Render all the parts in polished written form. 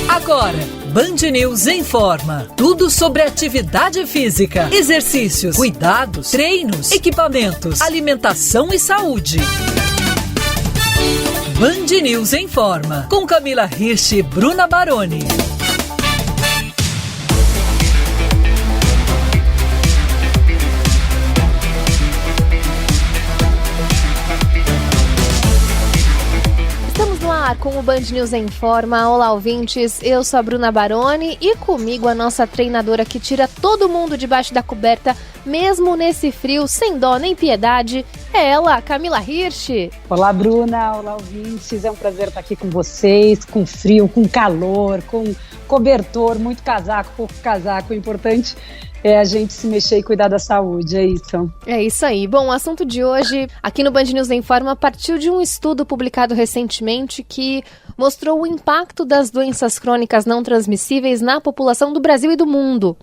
Agora, Band News informa. Tudo sobre atividade física, exercícios, cuidados, treinos, equipamentos, alimentação e saúde. Band News informa. Com Camila Hirsch e Bruna Baroni. Com o Band News em Forma. Olá, ouvintes, eu sou a Bruna Baroni e comigo a nossa treinadora que tira todo mundo debaixo da coberta, mesmo nesse frio, sem dó nem piedade, é ela, Camila Hirsch. Olá, Bruna, olá, ouvintes, é um prazer estar aqui com vocês, com frio, com calor, com cobertor, muito casaco, pouco casaco, o importante é a gente se mexer e cuidar da saúde, é isso. É isso aí. Bom, o assunto de hoje, aqui no Band News em Forma, partiu de um estudo publicado recentemente que mostrou o impacto das doenças crônicas não transmissíveis na população do Brasil e do mundo.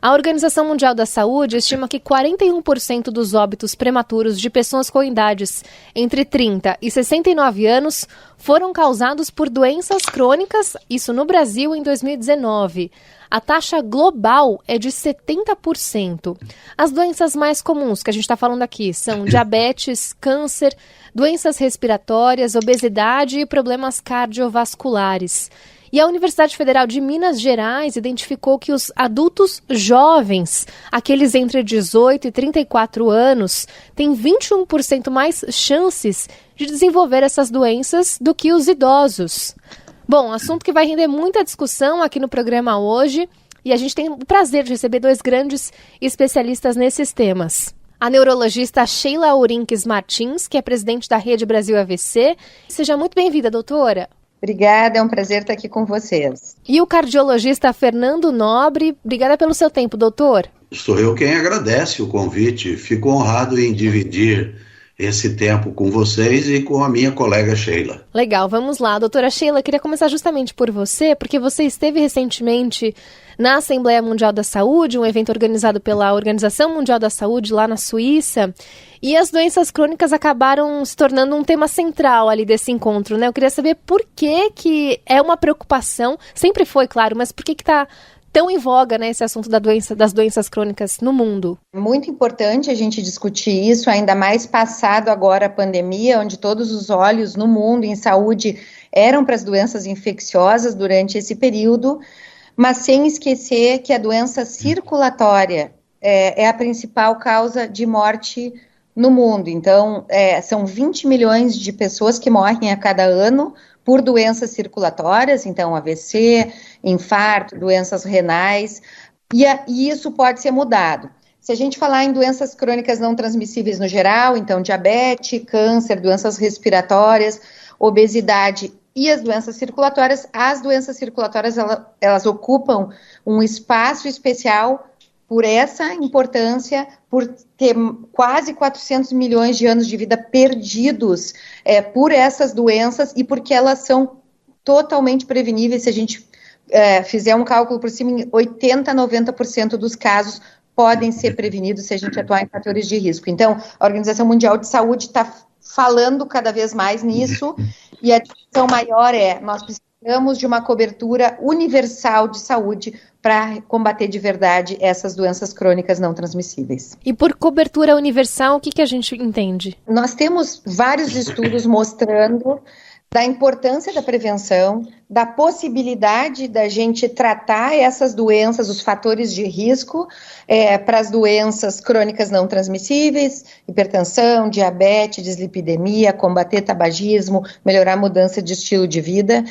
A Organização Mundial da Saúde estima que 41% dos óbitos prematuros de pessoas com idades entre 30 e 69 anos foram causados por doenças crônicas, isso no Brasil em 2019. A taxa global é de 70%. As doenças mais comuns que a gente está falando aqui são diabetes, câncer, doenças respiratórias, obesidade e problemas cardiovasculares. E a Universidade Federal de Minas Gerais identificou que os adultos jovens, aqueles entre 18 e 34 anos, têm 21% mais chances de desenvolver essas doenças do que os idosos. Bom, assunto que vai render muita discussão aqui no programa hoje e a gente tem o prazer de receber dois grandes especialistas nesses temas. A neurologista Sheila Aurinques Martins, que é presidente da Rede Brasil AVC. Seja muito bem-vinda, doutora. Obrigada, é um prazer estar aqui com vocês. E o cardiologista Fernando Nobre, obrigada pelo seu tempo, doutor. Sou eu quem agradece o convite, fico honrado em dividir esse tempo com vocês e com a minha colega Sheila. Legal, vamos lá. Doutora Sheila, queria começar justamente por você, porque você esteve recentemente na Assembleia Mundial da Saúde, um evento organizado pela Organização Mundial da Saúde lá na Suíça, e as doenças crônicas acabaram se tornando um tema central ali desse encontro, né? Eu queria saber por que é uma preocupação, sempre foi, claro, mas por que está tão em voga, né, esse assunto das doenças crônicas no mundo? É muito importante a gente discutir isso, ainda mais passado agora a pandemia, onde todos os olhos no mundo em saúde eram para as doenças infecciosas durante esse período, mas sem esquecer que a doença circulatória é a principal causa de morte no mundo. Então, são 20 milhões de pessoas que morrem a cada ano por doenças circulatórias, então AVC, infarto, doenças renais, e isso pode ser mudado. Se a gente falar em doenças crônicas não transmissíveis no geral, então diabetes, câncer, doenças respiratórias, obesidade e as doenças circulatórias, elas ocupam um espaço especial por essa importância, por ter quase 400 milhões de anos de vida perdidos por essas doenças e porque elas são totalmente preveníveis. Se a gente fizer um cálculo por cima, 80% a 90% dos casos podem ser prevenidos se a gente atuar em fatores de risco. Então, a Organização Mundial de Saúde está falando cada vez mais nisso e a discussão maior nós precisamos de uma cobertura universal de saúde para combater de verdade essas doenças crônicas não transmissíveis. E por cobertura universal, o que a gente entende? Nós temos vários estudos mostrando da importância da prevenção, da possibilidade da gente tratar essas doenças, os fatores de risco para as doenças crônicas não transmissíveis, hipertensão, diabetes, dislipidemia, combater tabagismo, melhorar a mudança de estilo de vida.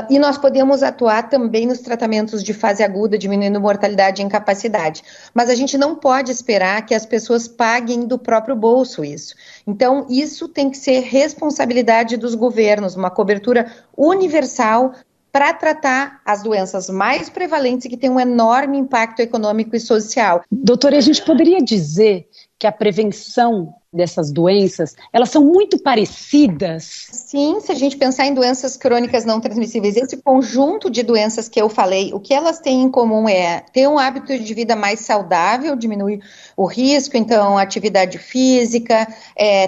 E nós podemos atuar também nos tratamentos de fase aguda, diminuindo mortalidade e incapacidade. Mas a gente não pode esperar que as pessoas paguem do próprio bolso isso. Então, isso tem que ser responsabilidade dos governos, uma cobertura universal para tratar as doenças mais prevalentes e que têm um enorme impacto econômico e social. Doutora, a gente poderia dizer que a prevenção dessas doenças, elas são muito parecidas? Sim, se a gente pensar em doenças crônicas não transmissíveis, esse conjunto de doenças que eu falei, o que elas têm em comum é ter um hábito de vida mais saudável, diminuir o risco, então atividade física,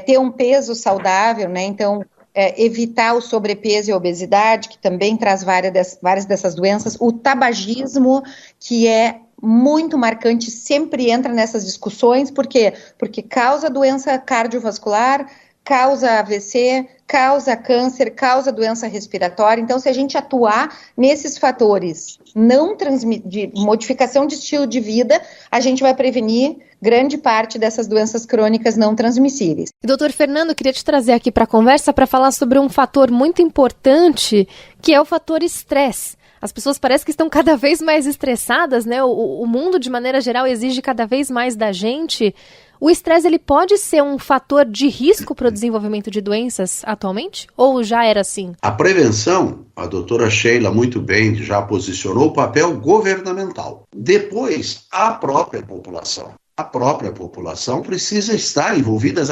ter um peso saudável, né, então evitar o sobrepeso e a obesidade, que também traz várias dessas doenças, o tabagismo, que é muito marcante, sempre entra nessas discussões. Por quê? Porque causa doença cardiovascular, causa AVC, causa câncer, causa doença respiratória. Então, se a gente atuar nesses fatores de modificação de estilo de vida, a gente vai prevenir grande parte dessas doenças crônicas não transmissíveis. Doutor Fernando, queria te trazer aqui para a conversa para falar sobre um fator muito importante, que é o fator estresse. As pessoas parecem que estão cada vez mais estressadas, né? O mundo, de maneira geral, exige cada vez mais da gente. O estresse, ele pode ser um fator de risco para o desenvolvimento de doenças atualmente? Ou já era assim? A prevenção, a doutora Sheila muito bem já posicionou o papel governamental. Depois, a própria população. A própria população precisa estar envolvida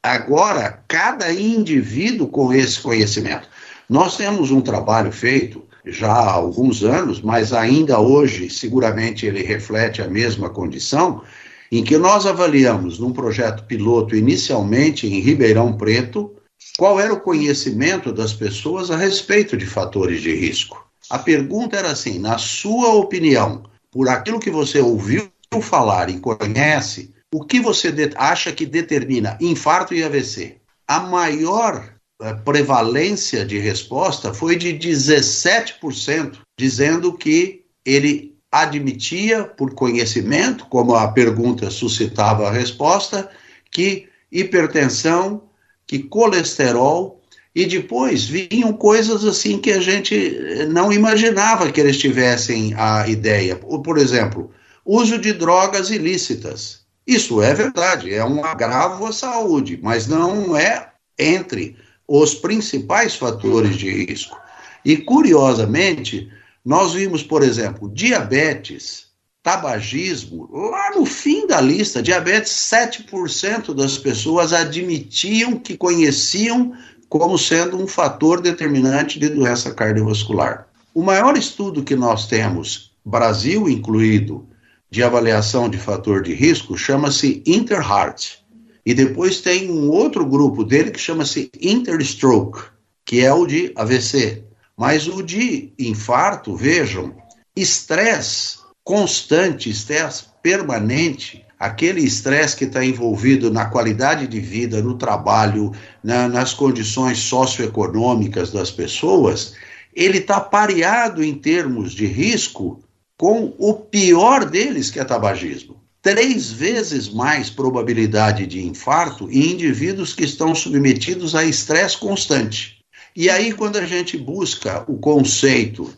agora, cada indivíduo com esse conhecimento. Nós temos um trabalho feito já há alguns anos, mas ainda hoje, seguramente ele reflete a mesma condição, em que nós avaliamos num projeto piloto inicialmente em Ribeirão Preto, qual era o conhecimento das pessoas a respeito de fatores de risco. A pergunta era assim, na sua opinião, por aquilo que você ouviu falar e conhece, o que você acha que determina infarto e AVC? A maior prevalência de resposta foi de 17%, dizendo que ele admitia, por conhecimento, como a pergunta suscitava a resposta, que hipertensão, que colesterol, e depois vinham coisas assim que a gente não imaginava que eles tivessem a ideia. Por exemplo, uso de drogas ilícitas. Isso é verdade, é um agravo à saúde, mas não é entre os principais fatores de risco. E, curiosamente, nós vimos, por exemplo, diabetes, tabagismo, lá no fim da lista, diabetes, 7% das pessoas admitiam que conheciam como sendo um fator determinante de doença cardiovascular. O maior estudo que nós temos, Brasil incluído, de avaliação de fator de risco, chama-se InterHeart. E depois tem um outro grupo dele que chama-se InterStroke, que é o de AVC. Mas o de infarto, vejam, estresse constante, estresse permanente, aquele estresse que está envolvido na qualidade de vida, no trabalho, nas condições socioeconômicas das pessoas, ele está pareado em termos de risco com o pior deles, que é tabagismo. 3 vezes mais probabilidade de infarto em indivíduos que estão submetidos a estresse constante. E aí, quando a gente busca o conceito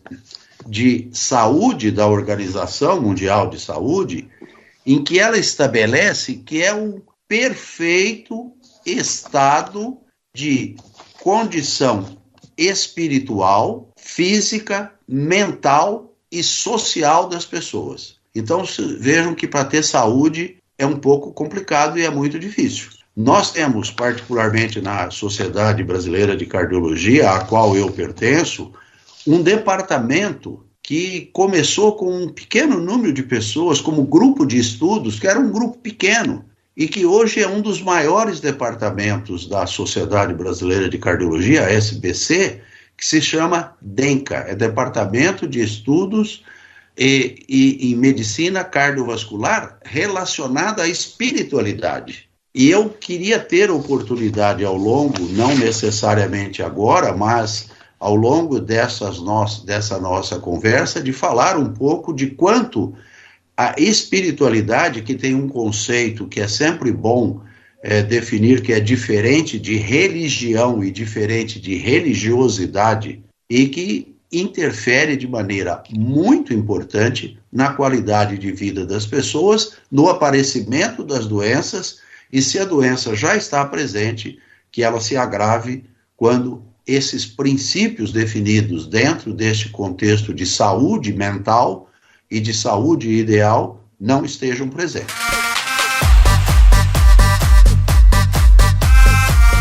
de saúde da Organização Mundial de Saúde, em que ela estabelece que é um perfeito estado de condição espiritual, física, mental e social das pessoas. Então, vejam que para ter saúde é um pouco complicado e é muito difícil. Nós temos, particularmente na Sociedade Brasileira de Cardiologia, à qual eu pertenço, um departamento que começou com um pequeno número de pessoas, como grupo de estudos, que era um grupo pequeno, e que hoje é um dos maiores departamentos da Sociedade Brasileira de Cardiologia, a SBC, que se chama DENCA, é Departamento de Estudos em Medicina Cardiovascular relacionada à espiritualidade. E eu queria ter oportunidade ao longo, não necessariamente agora, mas ao longo dessa nossa conversa, de falar um pouco de quanto a espiritualidade, que tem um conceito que é sempre bom definir, que é diferente de religião e diferente de religiosidade, e que interfere de maneira muito importante na qualidade de vida das pessoas, no aparecimento das doenças, e se a doença já está presente, que ela se agrave quando esses princípios definidos dentro deste contexto de saúde mental e de saúde ideal não estejam presentes.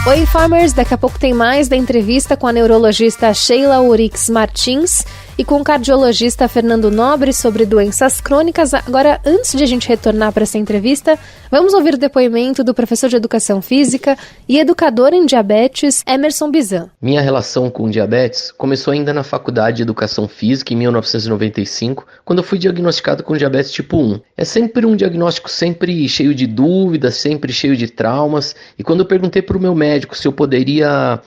Oi, Farmers! Daqui a pouco tem mais da entrevista com a neurologista Sheila Urix Martins e com o cardiologista Fernando Nobre sobre doenças crônicas. Agora, antes de a gente retornar para essa entrevista, vamos ouvir o depoimento do professor de Educação Física e educador em diabetes, Emerson Bizan. Minha relação com diabetes começou ainda na Faculdade de Educação Física, em 1995, quando eu fui diagnosticado com diabetes tipo 1. É sempre um diagnóstico sempre cheio de dúvidas, sempre cheio de traumas, e quando eu perguntei para o meu médico se eu poderia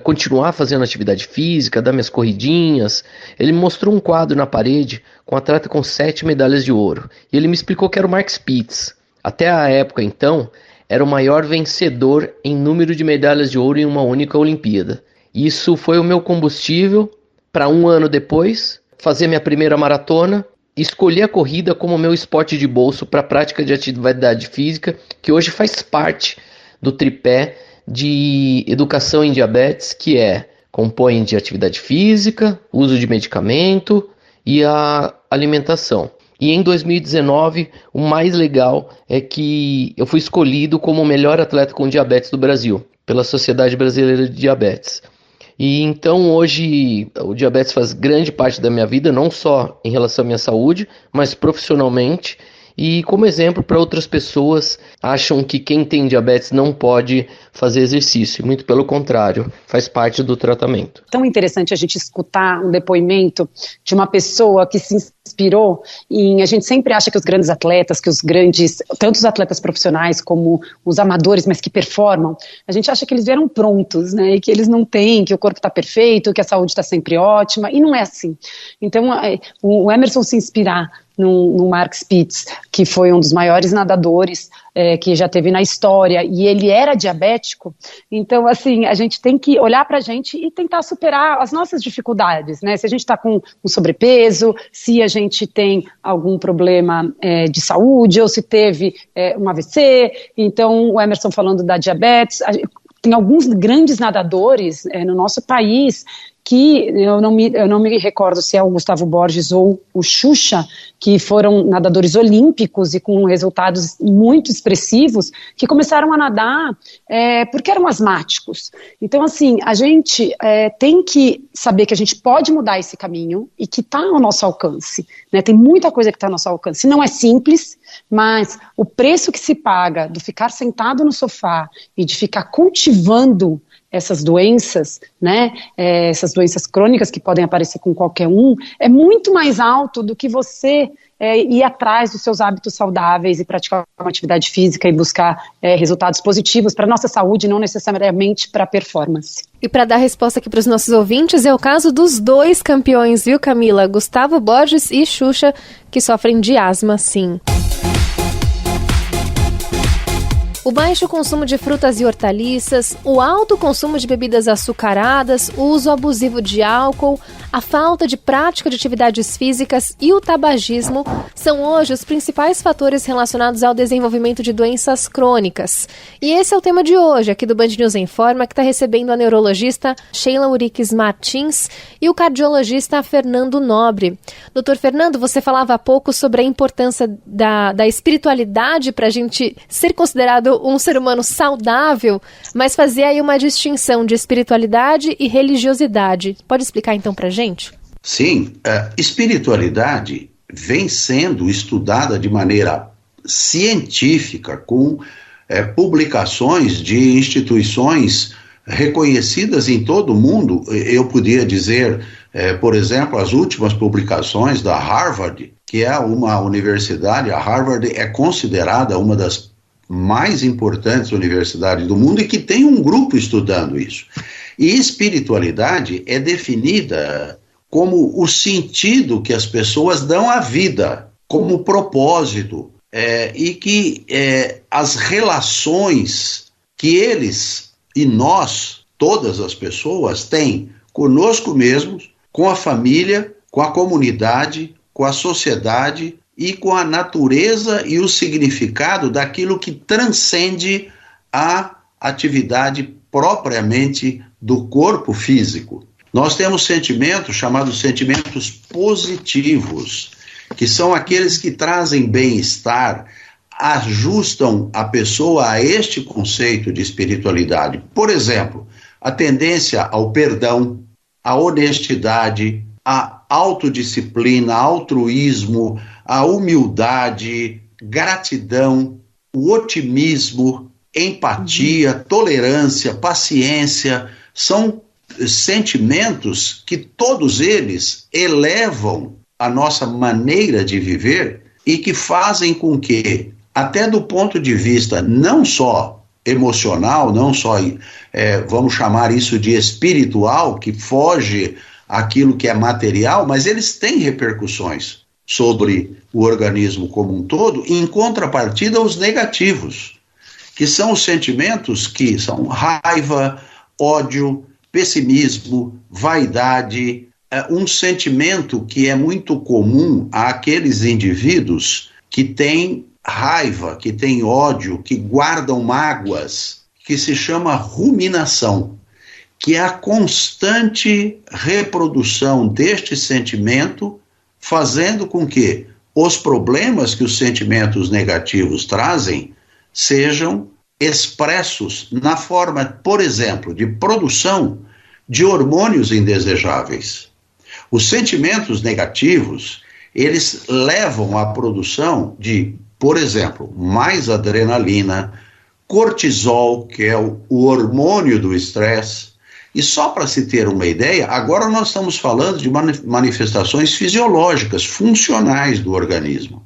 continuar fazendo atividade física, dar minhas corridinhas, ele me mostrou um quadro na parede com um atleta com 7 medalhas de ouro, e ele me explicou que era o Mark Spitz. Até a época, então, era o maior vencedor em número de medalhas de ouro em uma única Olimpíada. Isso foi o meu combustível para um ano depois fazer minha primeira maratona, escolher a corrida como meu esporte de bolso para a prática de atividade física, que hoje faz parte do tripé de educação em diabetes, que compõe de atividade física, uso de medicamento e a alimentação. E em 2019, o mais legal é que eu fui escolhido como o melhor atleta com diabetes do Brasil, pela Sociedade Brasileira de Diabetes. E então hoje o diabetes faz grande parte da minha vida, não só em relação à minha saúde, mas profissionalmente. E como exemplo para outras pessoas acham que quem tem diabetes não pode fazer exercício. Muito pelo contrário, faz parte do tratamento. Tão interessante a gente escutar um depoimento de uma pessoa que se inspirou a gente sempre acha que os grandes atletas, tanto os atletas profissionais como os amadores, mas que performam, a gente acha que eles vieram prontos, né, e que eles não têm, que o corpo está perfeito, que a saúde está sempre ótima, e não é assim. Então, o Emerson se inspirar no Mark Spitz, que foi um dos maiores nadadores que já teve na história, e ele era diabético, então assim, a gente tem que olhar pra gente e tentar superar as nossas dificuldades, né? Se a gente está com um sobrepeso, se a gente tem algum problema de saúde, ou se teve um AVC, então o Emerson falando da diabetes, tem alguns grandes nadadores no nosso país que eu não me recordo se é o Gustavo Borges ou o Xuxa, que foram nadadores olímpicos e com resultados muito expressivos, que começaram a nadar porque eram asmáticos. Então, assim, a gente tem que saber que a gente pode mudar esse caminho e que está ao nosso alcance, né? Tem muita coisa que está ao nosso alcance. Não é simples, mas o preço que se paga do ficar sentado no sofá e de ficar cultivando essas doenças, né, essas doenças crônicas que podem aparecer com qualquer um, é muito mais alto do que você ir atrás dos seus hábitos saudáveis e praticar uma atividade física e buscar resultados positivos para a nossa saúde, não necessariamente para a performance. E para dar resposta aqui para os nossos ouvintes, é o caso dos 2 campeões, viu, Camila? Gustavo Borges e Xuxa, que sofrem de asma, sim. O baixo consumo de frutas e hortaliças, o alto consumo de bebidas açucaradas, o uso abusivo de álcool, a falta de prática de atividades físicas e o tabagismo são hoje os principais fatores relacionados ao desenvolvimento de doenças crônicas. E esse é o tema de hoje, aqui do Band News Informa, que está recebendo a neurologista Sheila Urix Martins e o cardiologista Fernando Nobre. Doutor Fernando, você falava há pouco sobre a importância da espiritualidade para a gente ser considerado um ser humano saudável, mas fazia aí uma distinção de espiritualidade e religiosidade. Pode explicar então pra gente? Sim, espiritualidade vem sendo estudada de maneira científica com publicações de instituições reconhecidas em todo o mundo. Eu podia dizer, por exemplo, as últimas publicações da Harvard, que é uma universidade, a Harvard é considerada uma das mais importantes universidades do mundo e que tem um grupo estudando isso. E espiritualidade é definida como o sentido que as pessoas dão à vida, como propósito, e que as relações que eles e nós, todas as pessoas, têm conosco mesmos, com a família, com a comunidade, com a sociedade e com a natureza e o significado daquilo que transcende a atividade propriamente do corpo físico. Nós temos sentimentos chamados sentimentos positivos, que são aqueles que trazem bem-estar, ajustam a pessoa a este conceito de espiritualidade. Por exemplo, a tendência ao perdão, a honestidade, a autodisciplina, altruísmo, a humildade, gratidão, o otimismo, empatia, tolerância, paciência, são sentimentos que todos eles elevam a nossa maneira de viver e que fazem com que, até do ponto de vista não só emocional, não só, vamos chamar isso de espiritual, que foge àquilo que é material, mas eles têm repercussões sobre o organismo como um todo, em contrapartida aos negativos, que são os sentimentos que são raiva, ódio, pessimismo, vaidade, um sentimento que é muito comum àqueles indivíduos que têm raiva, que têm ódio, que guardam mágoas, que se chama ruminação, que é a constante reprodução deste sentimento, fazendo com que os problemas que os sentimentos negativos trazem sejam expressos na forma, por exemplo, de produção de hormônios indesejáveis. Os sentimentos negativos, eles levam à produção de, por exemplo, mais adrenalina, cortisol, que é o hormônio do estresse. E só para se ter uma ideia, agora nós estamos falando de manifestações fisiológicas, funcionais do organismo.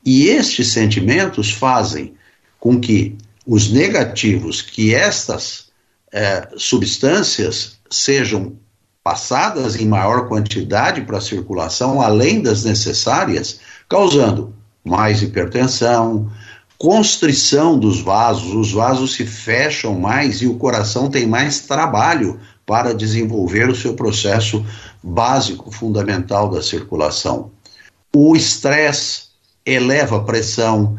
E estes sentimentos fazem com que os negativos, que estas substâncias sejam passadas em maior quantidade para a circulação, além das necessárias, causando mais hipertensão, constrição dos vasos, os vasos se fecham mais e o coração tem mais trabalho para desenvolver o seu processo básico, fundamental da circulação. O estresse eleva a pressão,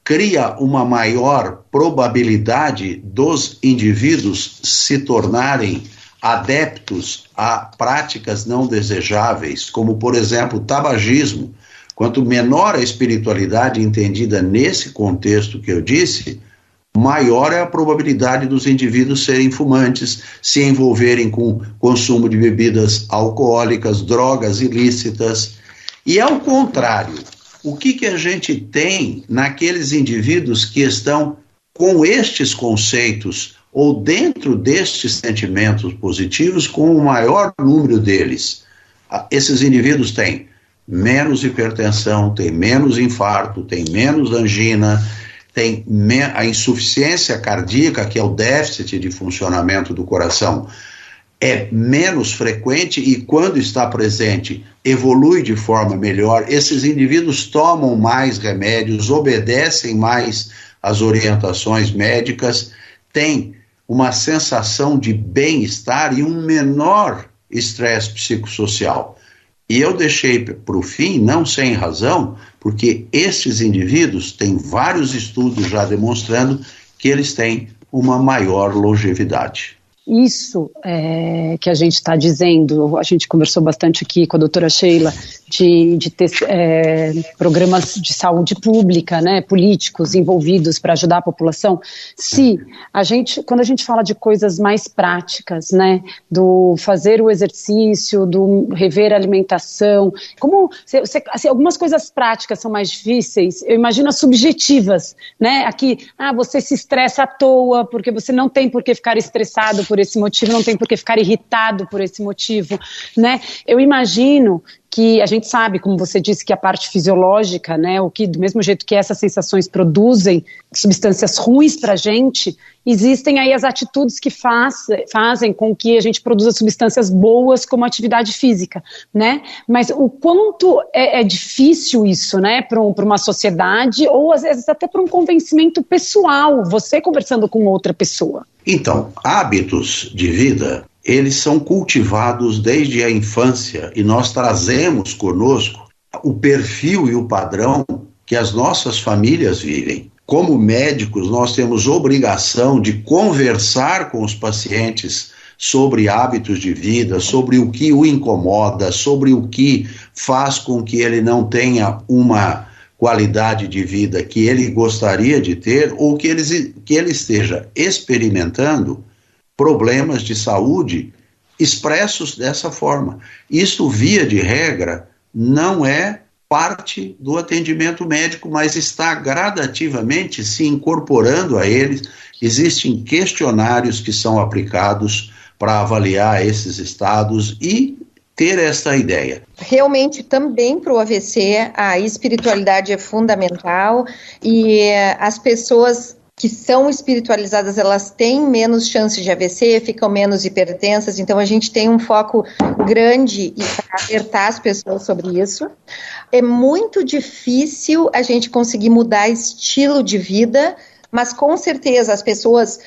cria uma maior probabilidade dos indivíduos se tornarem adeptos a práticas não desejáveis, como, por exemplo, o tabagismo. Quanto menor a espiritualidade entendida nesse contexto que eu disse, maior é a probabilidade dos indivíduos serem fumantes, se envolverem com consumo de bebidas alcoólicas, drogas ilícitas. E ao contrário, o que a gente tem naqueles indivíduos que estão com estes conceitos ou dentro destes sentimentos positivos, com o maior número deles? Esses indivíduos têm menos hipertensão, tem menos infarto, tem menos angina, tem a insuficiência cardíaca, que é o déficit de funcionamento do coração, é menos frequente e quando está presente evolui de forma melhor. Esses indivíduos tomam mais remédios, obedecem mais às orientações médicas, têm uma sensação de bem-estar e um menor estresse psicossocial. E eu deixei para o fim, não sem razão, porque estes indivíduos têm vários estudos já demonstrando que eles têm uma maior longevidade. Isso que a gente está dizendo, a gente conversou bastante aqui com a doutora Sheila, de ter programas de saúde pública, né, políticos envolvidos para ajudar a população. Quando a gente fala de coisas mais práticas, né, do fazer o exercício, do rever a alimentação, algumas coisas práticas são mais difíceis, eu imagino as subjetivas, né, aqui, você se estressa à toa, porque você não tem por que ficar estressado por esse motivo, não tem por que ficar irritado por esse motivo, né, eu imagino que a gente sabe, como você disse, que a parte fisiológica, né, o que do mesmo jeito que essas sensações produzem substâncias ruins para a gente, existem aí as atitudes que fazem com que a gente produza substâncias boas como atividade física, né, mas o quanto é difícil isso, né, para uma sociedade ou às vezes até para um convencimento pessoal, você conversando com outra pessoa. Então, hábitos de vida, eles são cultivados desde a infância e nós trazemos conosco o perfil e o padrão que as nossas famílias vivem. Como médicos, nós temos obrigação de conversar com os pacientes sobre hábitos de vida, sobre o que o incomoda, sobre o que faz com que ele não tenha uma qualidade de vida que ele gostaria de ter ou que ele esteja experimentando problemas de saúde expressos dessa forma. Isso, via de regra, não é parte do atendimento médico, mas está gradativamente se incorporando a eles. Existem questionários que são aplicados para avaliar esses estados e ter esta ideia. Realmente, também para o AVC, a espiritualidade é fundamental e as pessoas que são espiritualizadas, elas têm menos chance de AVC, ficam menos hipertensas, então a gente tem um foco grande para alertar as pessoas sobre isso. É muito difícil a gente conseguir mudar estilo de vida, mas com certeza as pessoas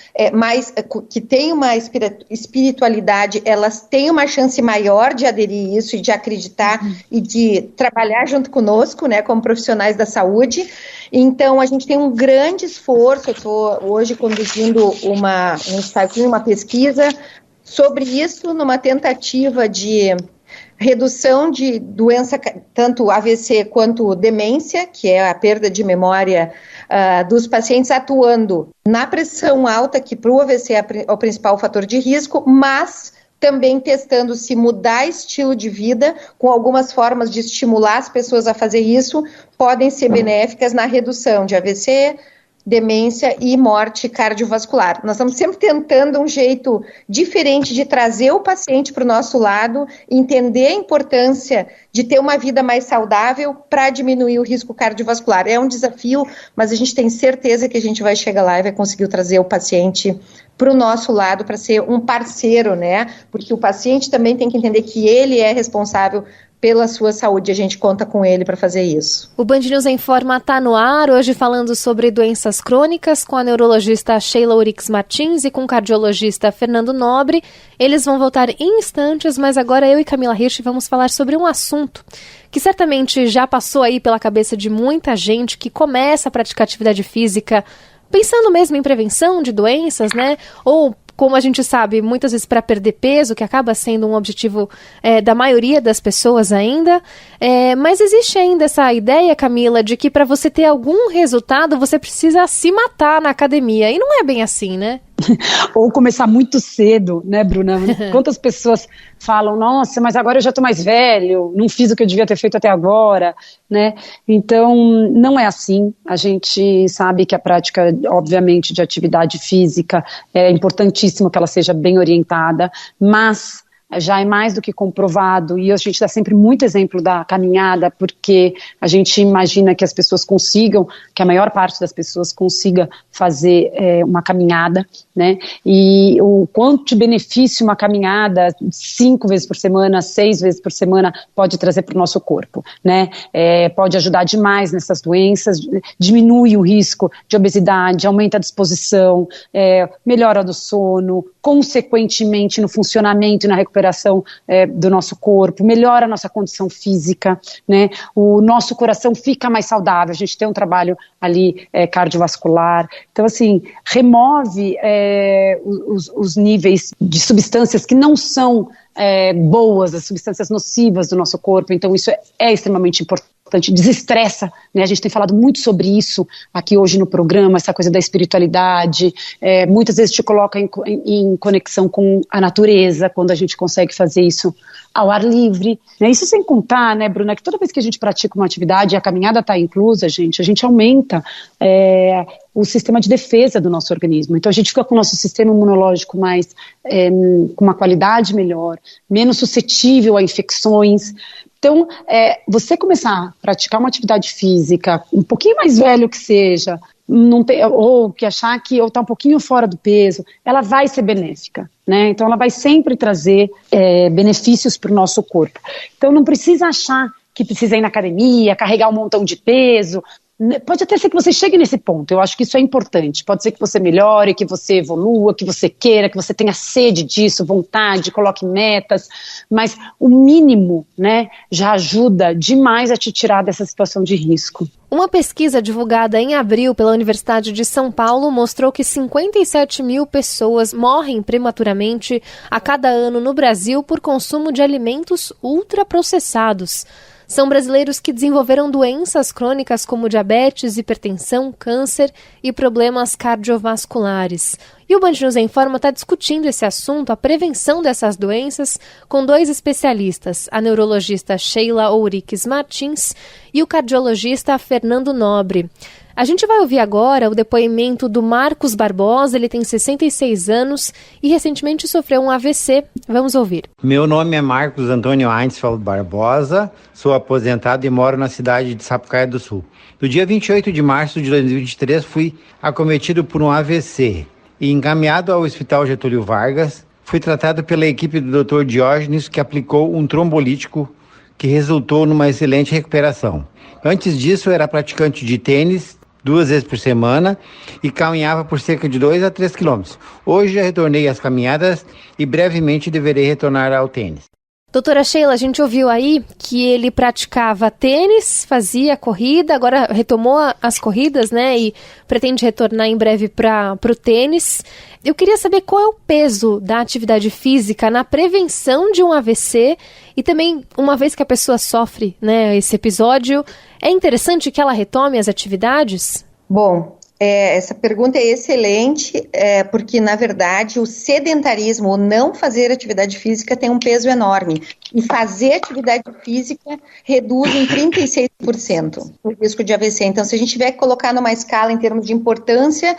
que têm uma espiritualidade, elas têm uma chance maior de aderir a isso e de acreditar e de trabalhar junto conosco, né, como profissionais da saúde. Então, a gente tem um grande esforço. Eu estou hoje conduzindo uma pesquisa sobre isso, numa tentativa de redução de doença, tanto AVC quanto demência, que é a perda de memória dos pacientes, atuando na pressão alta, que para o AVC é o principal fator de risco, mas também testando se mudar estilo de vida, com algumas formas de estimular as pessoas a fazer isso, podem ser benéficas na redução de AVC, demência e morte cardiovascular. Nós estamos sempre tentando um jeito diferente de trazer o paciente para o nosso lado, entender a importância de ter uma vida mais saudável para diminuir o risco cardiovascular. É um desafio, mas a gente tem certeza que a gente vai chegar lá e vai conseguir trazer o paciente para o nosso lado, para ser um parceiro, né? Porque o paciente também tem que entender que ele é responsável pela sua saúde, a gente conta com ele para fazer isso. O Band News em Forma está no ar, hoje falando sobre doenças crônicas, com a neurologista Sheila Urix Martins e com o cardiologista Fernando Nobre. Eles vão voltar em instantes, mas agora eu e Camila Hirsch vamos falar sobre um assunto que certamente já passou aí pela cabeça de muita gente que começa a praticar atividade física pensando mesmo em prevenção de doenças, né? Ou, como a gente sabe, muitas vezes para perder peso, que acaba sendo um objetivo da maioria das pessoas ainda. Mas existe ainda essa ideia, Camila, de que para você ter algum resultado, você precisa se matar na academia. E não é bem assim, né? Ou começar muito cedo, né, Bruna? Quantas pessoas falam, nossa, mas agora eu já estou mais velho, não fiz o que eu devia ter feito até agora, né? Então, não é assim. A gente sabe que a prática, obviamente, de atividade física é importantíssimo que ela seja bem orientada, mas já é mais do que comprovado, e a gente dá sempre muito exemplo da caminhada, porque a gente imagina que as pessoas consigam, que a maior parte das pessoas consiga fazer uma caminhada, né, e o quanto de benefício uma caminhada 5 vezes por semana, 6 vezes por semana pode trazer para o nosso corpo, né, pode ajudar demais nessas doenças, diminui o risco de obesidade, aumenta a disposição, melhora do sono, consequentemente no funcionamento e na recuperação do nosso corpo, melhora a nossa condição física, né? O nosso coração fica mais saudável, a gente tem um trabalho ali cardiovascular, então assim, remove os níveis de substâncias que não são boas, as substâncias nocivas do nosso corpo, então isso é extremamente importante, desestressa, né? A gente tem falado muito sobre isso aqui hoje no programa, essa coisa da espiritualidade, muitas vezes te coloca em conexão com a natureza, quando a gente consegue fazer isso ao ar livre, né? Isso sem contar, né, Bruna, que toda vez que a gente pratica uma atividade, a caminhada está inclusa, a gente aumenta o sistema de defesa do nosso organismo, então a gente fica com o nosso sistema imunológico mais, com uma qualidade melhor, menos suscetível a infecções. Então, você começar a praticar uma atividade física, um pouquinho mais velho que seja, ou que achar que ou está um pouquinho fora do peso, ela vai ser benéfica, né? Então ela vai sempre trazer benefícios para o nosso corpo. Então não precisa achar que precisa ir na academia, carregar um montão de peso. Pode até ser que você chegue nesse ponto, eu acho que isso é importante, pode ser que você melhore, que você evolua, que você queira, que você tenha sede disso, vontade, coloque metas, mas o mínimo, né, já ajuda demais a te tirar dessa situação de risco. Uma pesquisa divulgada em abril pela Universidade de São Paulo mostrou que 57 mil pessoas morrem prematuramente a cada ano no Brasil por consumo de alimentos ultraprocessados. são brasileiros que desenvolveram doenças crônicas como diabetes, hipertensão, câncer e problemas cardiovasculares. E o Band News Informa está discutindo esse assunto, a prevenção dessas doenças, com 2 especialistas, a neurologista Sheila Ouriques Martins e o cardiologista Fernando Nobre. A gente vai ouvir agora o depoimento do Marcos Barbosa. Ele tem 66 anos e recentemente sofreu um AVC. Vamos ouvir. Meu nome é Marcos Antônio Einsfeld Barbosa, sou aposentado e moro na cidade de Sapucaia do Sul. No dia 28 de março de 2023, fui acometido por um AVC e encaminhado ao Hospital Getúlio Vargas. Fui tratado pela equipe do Dr. Diógenes, que aplicou um trombolítico que resultou numa excelente recuperação. Antes disso, eu era praticante de tênis 2 vezes por semana e caminhava por cerca de 2 a 3 quilômetros. Hoje já retornei às caminhadas e brevemente deverei retornar ao tênis. Doutora Sheila, a gente ouviu aí que ele praticava tênis, fazia corrida, agora retomou as corridas, né, e pretende retornar em breve para o tênis. Eu queria saber qual é o peso da atividade física na prevenção de um AVC e também, uma vez que a pessoa sofre, né, esse episódio, é interessante que ela retome as atividades? Bom, essa pergunta é excelente, porque, na verdade, o sedentarismo, o não fazer atividade física, tem um peso enorme. E fazer atividade física reduz em 36% o risco de AVC. Então, se a gente tiver que colocar numa escala em termos de importância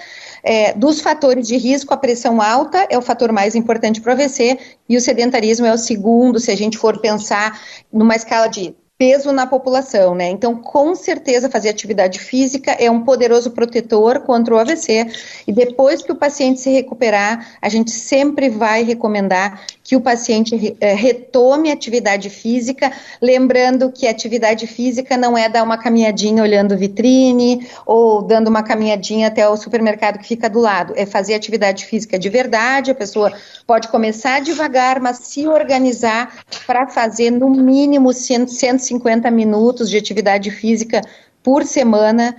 dos fatores de risco, a pressão alta é o fator mais importante para o AVC e o sedentarismo é o segundo, se a gente for pensar numa escala de peso na população, né? Então, com certeza, fazer atividade física é um poderoso protetor contra o AVC e depois que o paciente se recuperar, a gente sempre vai recomendar que o paciente retome a atividade física, lembrando que a atividade física não é dar uma caminhadinha olhando vitrine ou dando uma caminhadinha até o supermercado que fica do lado, é fazer atividade física de verdade, a pessoa pode começar devagar, mas se organizar para fazer no mínimo 150 minutos de atividade física por semana.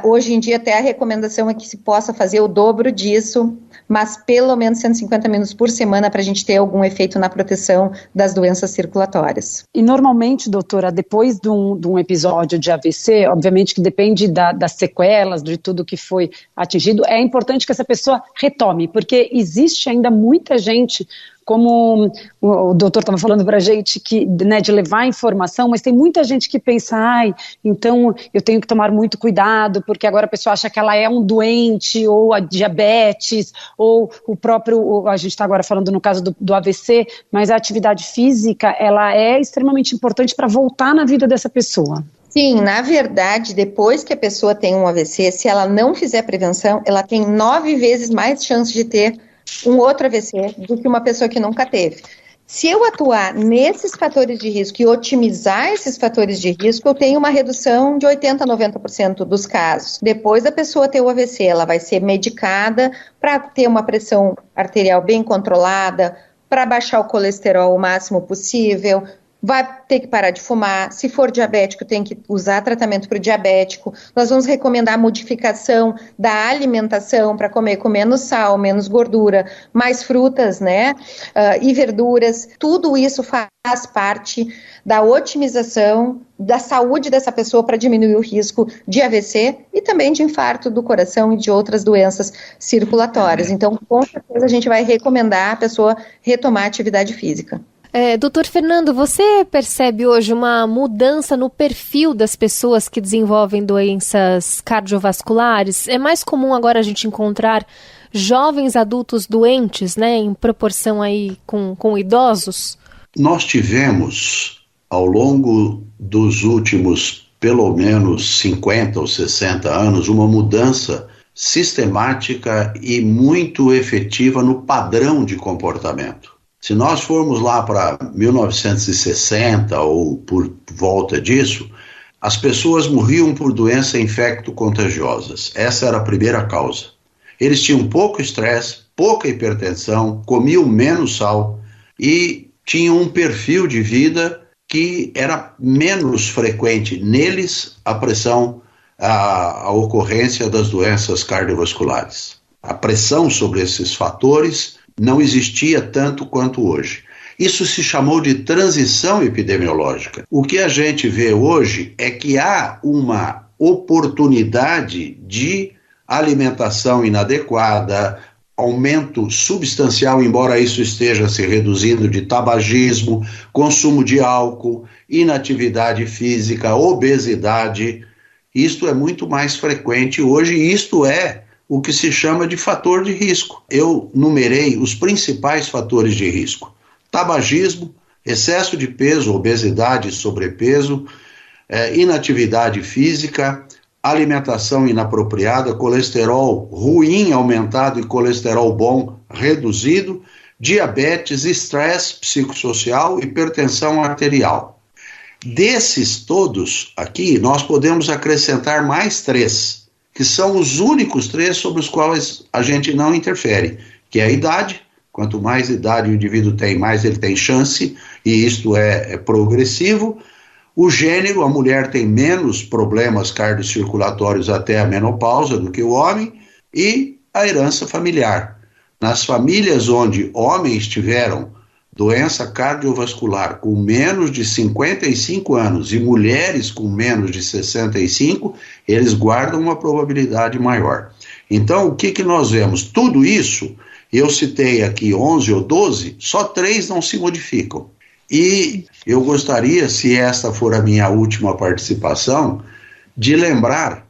Hoje em dia até a recomendação é que se possa fazer o dobro disso, mas pelo menos 150 minutos por semana para a gente ter algum efeito na proteção das doenças circulatórias. E normalmente, doutora, depois de um episódio de AVC, obviamente que depende das sequelas, de tudo que foi atingido, é importante que essa pessoa retome, porque existe ainda muita gente, como o doutor estava falando para a gente, que, né, de levar informação, mas tem muita gente que pensa, então eu tenho que tomar muito cuidado, porque agora a pessoa acha que ela é um doente, ou a diabetes, ou o próprio, a gente está agora falando no caso do AVC, mas a atividade física, ela é extremamente importante para voltar na vida dessa pessoa. Sim, na verdade, depois que a pessoa tem um AVC, se ela não fizer prevenção, ela tem 9 vezes mais chance de ter um outro AVC do que uma pessoa que nunca teve. Se eu atuar nesses fatores de risco e otimizar esses fatores de risco, eu tenho uma redução de 80% a 90% dos casos. Depois da pessoa ter o AVC, ela vai ser medicada para ter uma pressão arterial bem controlada, para baixar o colesterol o máximo possível, vai ter que parar de fumar. Se for diabético, tem que usar tratamento para o diabético. Nós vamos recomendar a modificação da alimentação para comer com menos sal, menos gordura, mais frutas, né, e verduras. Tudo isso faz parte da otimização da saúde dessa pessoa para diminuir o risco de AVC e também de infarto do coração e de outras doenças circulatórias. Então, com certeza, a gente vai recomendar a pessoa retomar a atividade física. Doutor Fernando, você percebe hoje uma mudança no perfil das pessoas que desenvolvem doenças cardiovasculares? É mais comum agora a gente encontrar jovens adultos doentes, né, em proporção aí com idosos? Nós tivemos, ao longo dos últimos, pelo menos 50 ou 60 anos, uma mudança sistemática e muito efetiva no padrão de comportamento. Se nós formos lá para 1960 ou por volta disso, as pessoas morriam por doenças infecto-contagiosas. Essa era a primeira causa. Eles tinham pouco estresse, pouca hipertensão, comiam menos sal e tinham um perfil de vida que era menos frequente neles a pressão, a ocorrência das doenças cardiovasculares. A pressão sobre esses fatores não existia tanto quanto hoje. Isso se chamou de transição epidemiológica. O que a gente vê hoje é que há uma oportunidade de alimentação inadequada, aumento substancial, embora isso esteja se reduzindo, de tabagismo, consumo de álcool, inatividade física, obesidade. Isto é muito mais frequente hoje e isto é o que se chama de fator de risco. Eu numerei os principais fatores de risco: tabagismo, excesso de peso, obesidade e sobrepeso, inatividade física, alimentação inapropriada, colesterol ruim aumentado e colesterol bom reduzido, diabetes, estresse psicossocial, hipertensão arterial. Desses todos aqui, nós podemos acrescentar mais 3, que são os únicos 3 sobre os quais a gente não interfere, que é a idade. Quanto mais idade o indivíduo tem, mais ele tem chance, e isto é progressivo. O gênero, a mulher tem menos problemas cardiocirculatórios até a menopausa do que o homem, e a herança familiar. Nas famílias onde homens tiveram doença cardiovascular com menos de 55 anos e mulheres com menos de 65, eles guardam uma probabilidade maior. Então, o que nós vemos? Tudo isso, eu citei aqui 11 ou 12, só 3 não se modificam. E eu gostaria, se esta for a minha última participação, de lembrar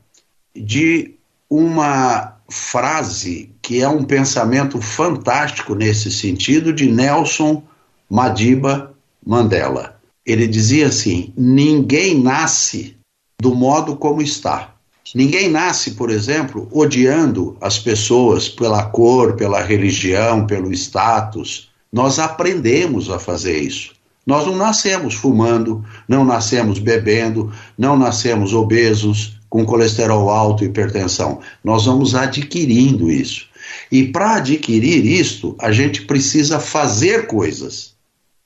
de uma frase que é um pensamento fantástico nesse sentido, de Nelson Madiba Mandela. Ele dizia assim: ninguém nasce do modo como está. Ninguém nasce, por exemplo, odiando as pessoas pela cor, pela religião, pelo status. Nós aprendemos a fazer isso. Nós não nascemos fumando, não nascemos bebendo, não nascemos obesos, com colesterol alto e hipertensão. Nós vamos adquirindo isso. E para adquirir isto, a gente precisa fazer coisas.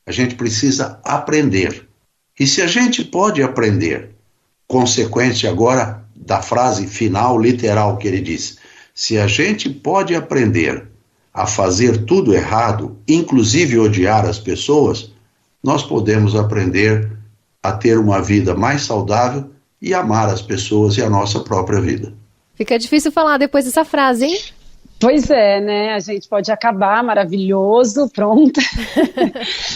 A gente precisa aprender. E se a gente pode aprender, consequente agora da frase final literal que ele diz, se a gente pode aprender a fazer tudo errado, inclusive odiar as pessoas, nós podemos aprender a ter uma vida mais saudável e amar as pessoas e a nossa própria vida. Fica difícil falar depois dessa frase, hein? Pois é, né? A gente pode acabar, maravilhoso, pronto.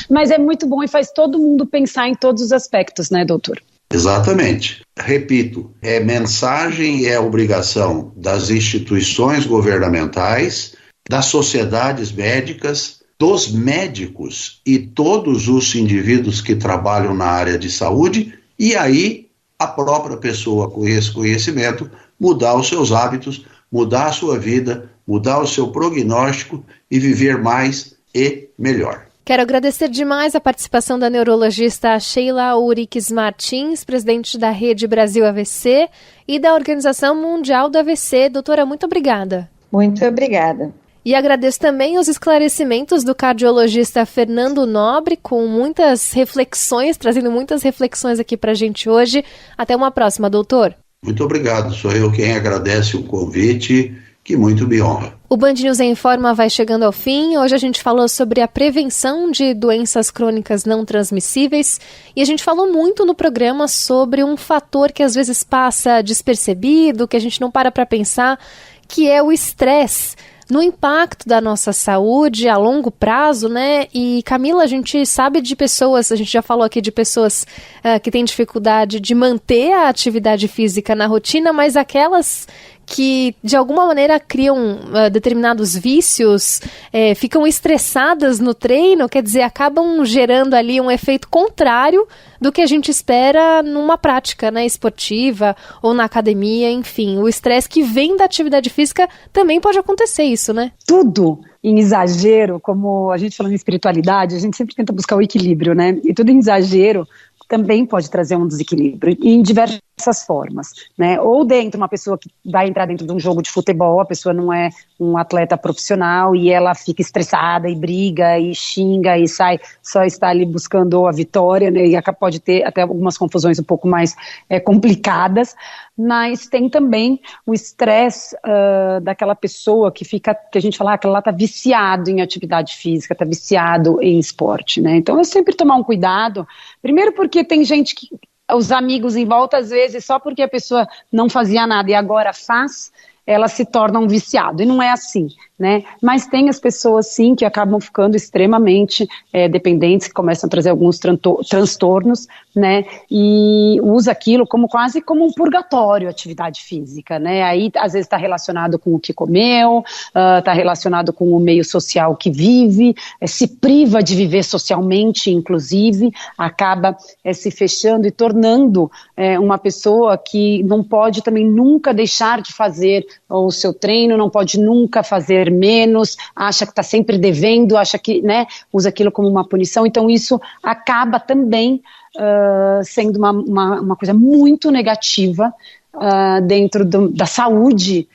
Mas é muito bom e faz todo mundo pensar em todos os aspectos, né, doutor? Exatamente. Repito, é mensagem e é obrigação das instituições governamentais, das sociedades médicas, dos médicos e todos os indivíduos que trabalham na área de saúde, e aí a própria pessoa com esse conhecimento mudar os seus hábitos, mudar a sua vida, mudar o seu prognóstico e viver mais e melhor. Quero agradecer demais a participação da neurologista Sheila Uriques Martins, presidente da Rede Brasil AVC e da Organização Mundial do AVC. Doutora, muito obrigada. Muito obrigada. E agradeço também os esclarecimentos do cardiologista Fernando Nobre, com muitas reflexões, trazendo muitas reflexões aqui para a gente hoje. Até uma próxima, doutor. Muito obrigado, sou eu quem agradece o convite, que muito me honra. O Band News em Informa vai chegando ao fim. Hoje a gente falou sobre a prevenção de doenças crônicas não transmissíveis e a gente falou muito no programa sobre um fator que às vezes passa despercebido, que a gente não para pensar, que é o estresse no impacto da nossa saúde a longo prazo, né? E Camila, a gente sabe de pessoas, a gente já falou aqui de pessoas que têm dificuldade de manter a atividade física na rotina, mas aquelas que de alguma maneira criam determinados vícios, ficam estressadas no treino, quer dizer, acabam gerando ali um efeito contrário do que a gente espera numa prática, né, esportiva ou na academia, enfim. O estresse que vem da atividade física também pode acontecer isso, né? Tudo em exagero, como a gente falando em espiritualidade, a gente sempre tenta buscar o equilíbrio, né? E tudo em exagero também pode trazer um desequilíbrio, em diversos essas formas, né? Ou uma pessoa que vai entrar dentro de um jogo de futebol, a pessoa não é um atleta profissional e ela fica estressada e briga e xinga e só está ali buscando a vitória, né? E pode ter até algumas confusões um pouco mais complicadas, mas tem também o estresse daquela pessoa que a gente fala que ela está viciado em atividade física, está viciado em esporte, né? Então é sempre tomar um cuidado, primeiro porque tem gente que os amigos em volta, às vezes, só porque a pessoa não fazia nada e agora faz, ela se torna um viciado, e não é assim, né? Mas tem as pessoas, sim, que acabam ficando extremamente dependentes, que começam a trazer alguns transtornos, né? E usa aquilo quase como um purgatório, atividade física, né? Aí, às vezes, está relacionado com o que comeu, está relacionado com o meio social que vive, se priva de viver socialmente, inclusive, acaba se fechando e tornando uma pessoa que não pode também nunca deixar de fazer o seu treino, não pode nunca fazer menos, acha que está sempre devendo, acha que, né, usa aquilo como uma punição. Então isso acaba também sendo uma coisa muito negativa dentro da saúde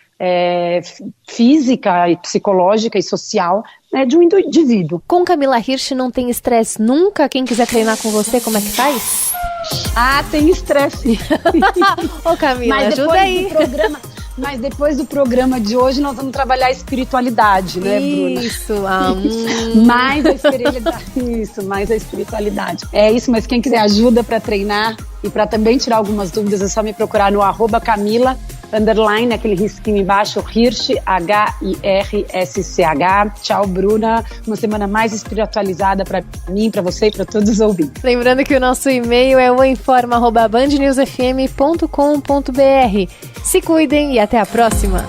física e psicológica e social, né, de um indivíduo. Com Camila Hirsch não tem estresse nunca? Quem quiser treinar com você, como é que faz? Tem estresse. Ô Camila, ajuda aí. Mas depois do programa de hoje nós vamos trabalhar a espiritualidade, né, Bruna? Isso, mais a espiritualidade. É isso, mas quem quiser ajuda para treinar e para também tirar algumas dúvidas, é só me procurar no @Camila_, aquele risquinho embaixo, Hirsch, HIRSCH. Tchau, Bruna. Uma semana mais espiritualizada para mim, para você e para todos os ouvintes. Lembrando que o nosso e-mail é oinforma@bandnewsfm.com.br. Se cuidem e até a próxima.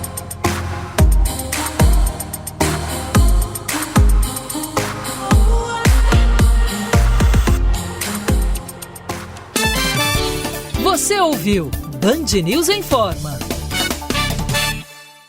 Você ouviu Band News Informa.